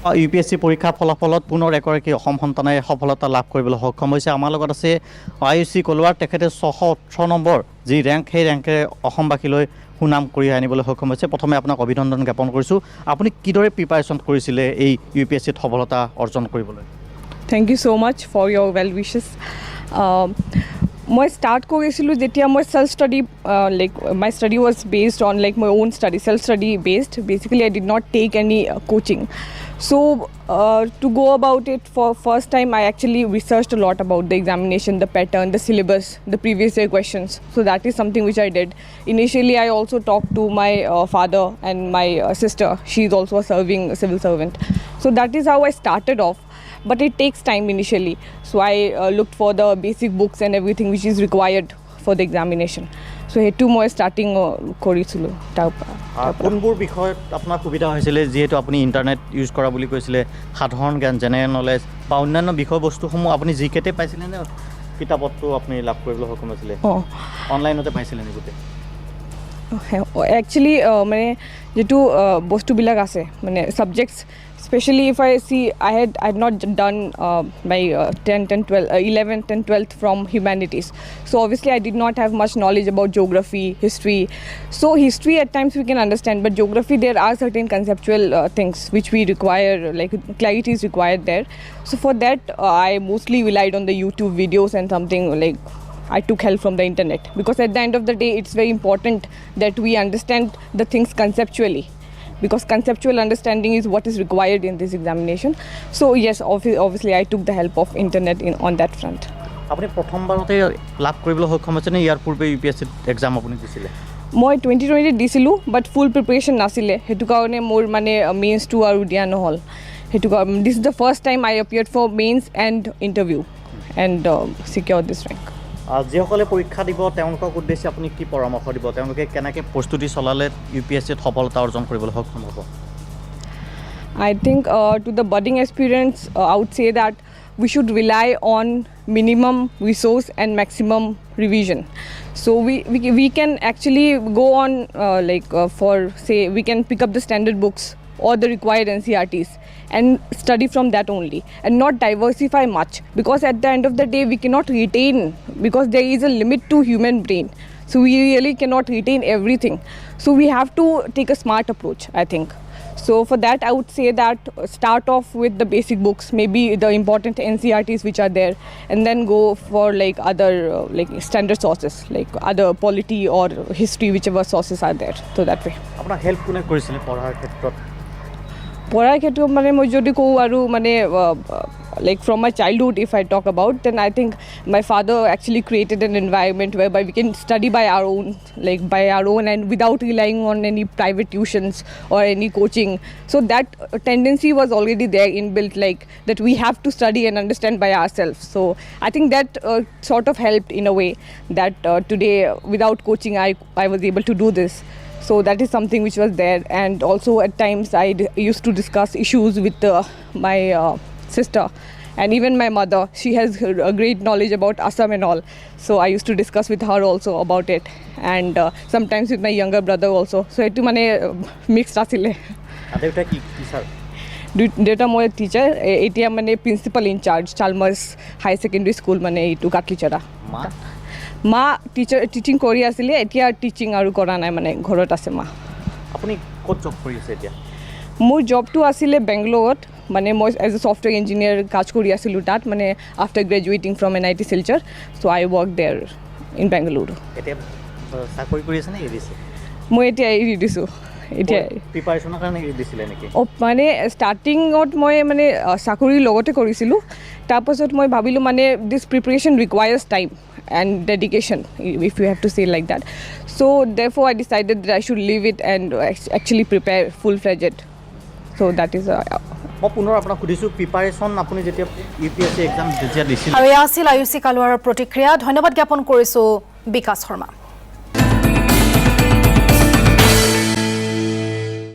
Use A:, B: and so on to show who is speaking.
A: ইউপিএসচি পৰীক্ষা ফলাফলত পুনৰ এগৰাকী অসম সন্তানে সফলতা লাভ কৰিবলৈ সক্ষম হৈছে। আমাৰ লগত আছে আয়ুষী কলৱাৰ, তেখেতে 618 নম্বৰ যি ৰেংক, সেই ৰেংকেৰে অসমবাসীলৈ সুনাম কঢ়িয়াই আনিবলৈ সক্ষম হৈছে। প্ৰথমে আপোনাক অভিনন্দন জ্ঞাপন কৰিছোঁ। আপুনি কিদৰে প্ৰিপাৰেশ্যন কৰিছিলে এই ইউপিএসচিত সফলতা অৰ্জন কৰিবলৈ?
B: Thank you so much for your well wishes. মই ষ্টাৰ্ট কৰিছিলোঁ যেতিয়া মই self study, my study was based on my own study, self study based. Basically I did not take any coaching. So to go about it for first time, I actually researched a lot about the examination, the pattern, the syllabus, the previous year questions. So that is something which I did. Initially I also talked to my father and my sister. She is also a serving civil servant. So that is how I started off. But it takes time initially. So I looked for the basic books and everything which is required for the examination. So সেইটো মই starting কৰিছিলোঁ।
A: কোনবোৰ বিষয়ত আপোনাৰ সুবিধা হৈছিলে, যিহেতু আপুনি ইণ্টাৰনেট ইউজ কৰা বুলি কৈছিলে, সাধাৰণ জ্ঞান, জেনেৰেল নলেজ বা অন্যান্য বিষয়বস্তুসমূহ আপুনি জিকেতে পাইছিলে নে কিতাপতো আপুনি লাভ কৰিবলৈ সক্ষম হৈছিলে? অনলাইনতে পাইছিলে নে গোটেই?
B: একচুৱেলি মানে যিটো বস্তুবিলাক আছে মানে subjects, especially if I see I had not done my 10th and 12th, 11th and 12th from humanities. So obviously I did not have much knowledge about geography, history. So history at times we can understand, but geography there are certain conceptual things which we require, clarity is required there. So for that I mostly relied on the YouTube videos and something I took help from the internet, because at the end of the day it's very important that we understand the things conceptually, because conceptual understanding is what is required in this examination. So yes, obviously I took the help of internet on that front.
A: আপুনি প্ৰথমবাৰতে লাভ কৰিবলৈ সক্ষম হৈছে নে ইয়াৰ পূৰ্বে ইউপিএসচি exam আপুনি দিছিলে?
B: মই 2020 দিছিলোঁ, বাট ফুল প্ৰিপেৰেশ্যন নাছিলে, সেইটো কাৰণে মোৰ মানে মেইনছটো আৰু দিয়া নহ'ল। সেইটো this is the first time I appeared for mains and interview and secure this rank.
A: যিসকলে পৰীক্ষা দিব তেওঁলোকক উদ্দেশ্যে আপুনি কি পৰামৰ্শ দিব? তেওঁলোকে কেনেকৈ প্ৰস্তুতি চলালে ইউপিএসচিত সফলতা অৰ্জন কৰিবলৈ সক্ষম হ'ব?
B: I think to the budding aspirants, I would say that we should rely on minimum resource and maximum revision. So we can actually go on for say we can pick up the standard books or the required NCRTs and study from that only, and not diversify much, because at the end of the day we cannot retain, because there is a limit to human brain. So we really cannot retain everything. So we have to take a smart approach, I think. So for that I would say that start off with the basic books, maybe the important NCRTs which are there, and then go for other standard sources like other polity or history, whichever sources are there. So that way.
A: আপোনাৰ help কোনে কৰিছিলে পঢ়াৰ ক্ষেত্ৰত?
B: পঢ়াৰ ক্ষেত্ৰত মানে মই যদি কওঁ আৰু মানে from my childhood if I talk about, then I think my father actually created an environment whereby we can study by our own and without relying on any private tuitions or any coaching. So that tendency was already there inbuilt, that we have to study and understand by ourselves. So I think that sort of helped in a way that today without coaching I was able to do this. So that is something which was there. And also at times I used to discuss issues with my sister and even my mother. She has a great knowledge about Assam and all. So I used to discuss with her also about it, and sometimes with my younger brother also. So it mane mixed asile.
A: Adeuta ki sir?
B: Data moi teacher, etia mane principal in charge Chalmers High Secondary School mane itu Katlichara. মা teaching কৰি আছিলে, এতিয়া teaching আৰু কৰা নাই, মানে ঘৰত আছে মা।
A: আপুনি ক'ত জব কৰি আছে এতিয়া?
B: মোৰ জবটো আছিলে বেংগলোৰত, মানে মই এজ এ ছফ্টৱেৰ ইঞ্জিনিয়াৰ কাজ কৰি আছিলোঁ তাত, মানে after graduating from NIT Silchar. So' I work there in Bengaluru.
A: এতিয়া চাকৰি কৰি আছে নে এৰি দিছে?
B: মই এতিয়া এৰি দিছোঁ। এতিয়া
A: প্ৰিপাৰেশ্যনৰ কাৰণে এৰি দিছিলে নেকি?
B: মানে ষ্টাৰ্টিঙত মই মানে চাকৰিৰ লগতে কৰিছিলোঁ, তাৰপাছত মই ভাবিলোঁ মানে this preparation requires time and dedication, if you have to say like that. So therefore I decided that I should leave it and actually prepare full-fledged. So that is
A: মই পুনৰ আপোনাক সুধিছোঁ, প্ৰিপাৰেশ্যন আপুনি যেতিয়া ইউপিএসচি এক্সাম যেতিয়া দিছিল?
C: আৰু এয়া আছিল আয়ুষী কালৱাৰৰ প্ৰতিক্ৰিয়া। ধন্যবাদ জ্ঞাপন কৰিছোঁ বিকাশ শৰ্মা।